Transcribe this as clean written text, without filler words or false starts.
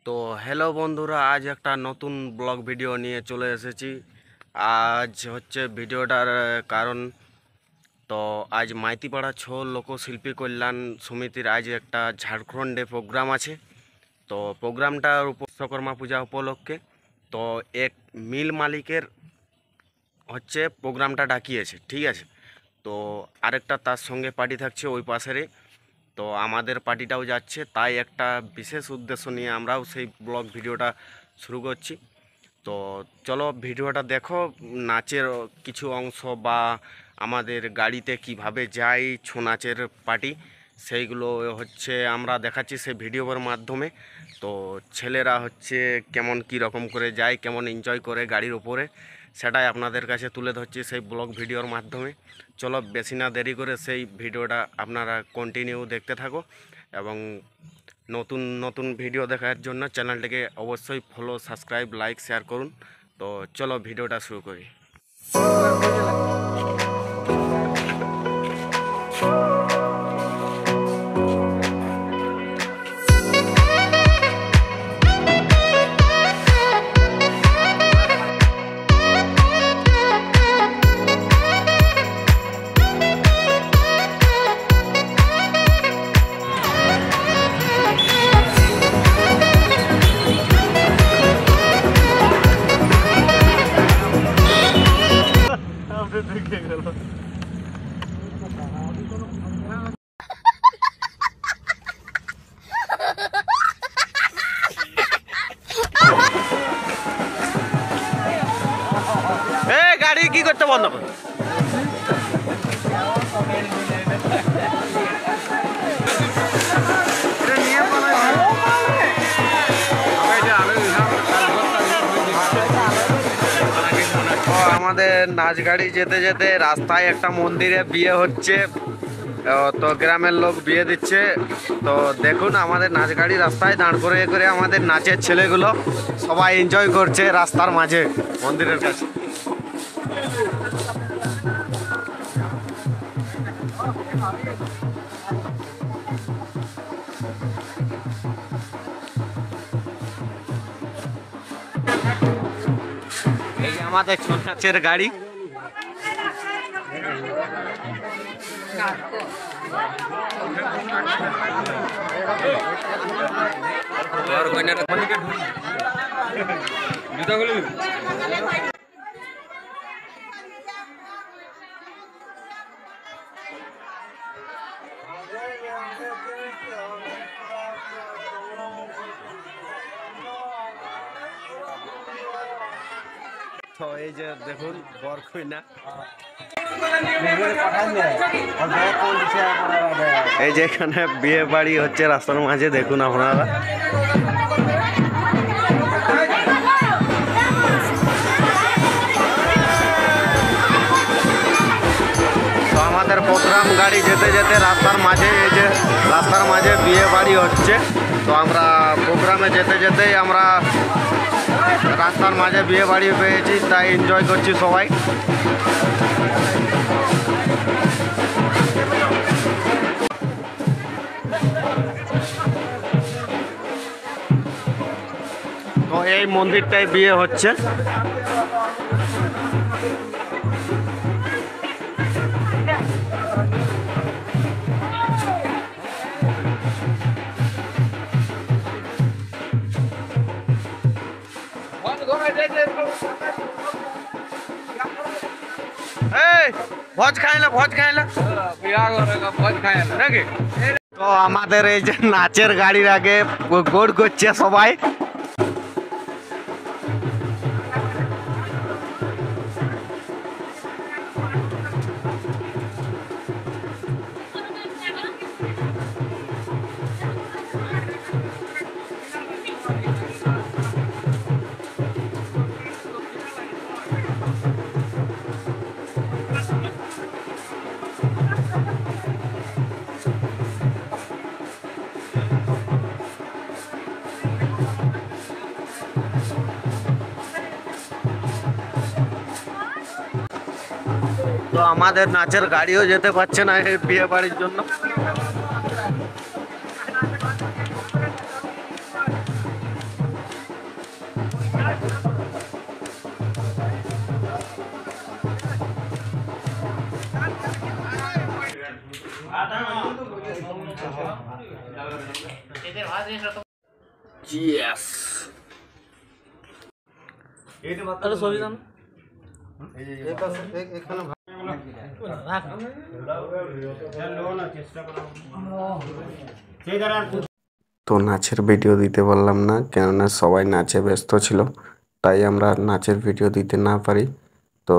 তো হ্যালো বন্ধুরা, আজ একটা নতুন ব্লগ ভিডিও নিয়ে চলে এসেছি। আজ হচ্ছে ভিডিওটার কারণ, তো আজ মাইতিপাড়া ছৌ লোকশিল্পী কল্যাণ সমিতির আজ একটা ঝাড়খণ্ডে প্রোগ্রাম আছে। তো প্রোগ্রামটার বিশ্বকর্মা পূজা উপলক্ষে তো এক মিল মালিকের হচ্ছে প্রোগ্রামটা ডাকিয়েছে, ঠিক আছে। তো আরেকটা তার সঙ্গে পার্টি থাকছে ওই পাশেরই, তো আমাদের পার্টিটাও যাচ্ছে, তাই একটা বিশেষ উদ্দেশ্য নিয়ে আমরাও সেই ব্লগ ভিডিওটা শুরু করছি। তো চলো ভিডিওটা দেখো, নাচের কিছু অংশ বা আমাদের গাড়িতে কিভাবে যাই ছৌ নাচের পার্টি, সেইগুলো হচ্ছে আমরা দেখাচ্ছি সেই ভিডিওর মাধ্যমে। তো ছেলেরা হচ্ছে কেমন কী রকম করে যায়, কেমন এনজয় করে গাড়ির উপরে, সেটাই আপনাদের কাছে তুলে ধরছি সেই ব্লগ ভিডিওর মাধ্যমে। চলো বেশি না দেরি করে সেই ভিডিওটা আপনারা কন্টিনিউ দেখতে থাকো, এবং নতুন নতুন ভিডিও দেখার জন্য চ্যানেলটিকে অবশ্যই ফলো, সাবস্ক্রাইব, লাইক, শেয়ার করুন। তো চলো ভিডিওটা শুরু করি। গাড়ি কি করতে বন্ধ কর। আমাদের নাচ গাড়ি যেতে যেতে রাস্তায় একটা মন্দিরে বিয়ে হচ্ছে, তো গ্রামের লোক বিয়ে দিচ্ছে। তো দেখুন আমাদের নাচ গাড়ি রাস্তায় দাঁড় করে করে আমাদের নাচের ছেলেগুলো সবাই এনজয় করছে রাস্তার মাঝে মন্দিরের কাছে। এই যে আমাদের ছৌ নাচের গাড়ি। তো এই যে দেখুন বরকইনা, এই যে এখানে বিয়ে বাড়ি হচ্ছে রাস্তার মাঝে, দেখুন আপনারা। তো আমাদের প্রোগ্রাম গাড়ি যেতে যেতে রাস্তার মাঝে, এই যে রাস্তার মাঝে বিয়ে বাড়ি হচ্ছে। তো আমরা প্রোগ্রামে যেতে যেতেই আমরা রাস্তার মাঝে বিয়ে বাড়ি পেয়েছি, তাই এনজয় করছি সবাই। তো এই মন্দিরটায় বিয়ে হচ্ছে। ভোজ খাইলে নাকি? তো আমাদের এই যে নাচের গাড়ির আগে গোড় করছে সবাই। তো আমাদের নাচের গাড়িও যেতে পারছে না এই বিয়ে বাড়ির জন্য। ইয়েস তো নাচের ভিডিও দিতে পারলাম না, কেননা সবাই নাচে ব্যস্ত ছিল, তাই আমরা নাচের ভিডিও দিতে না পারি। তো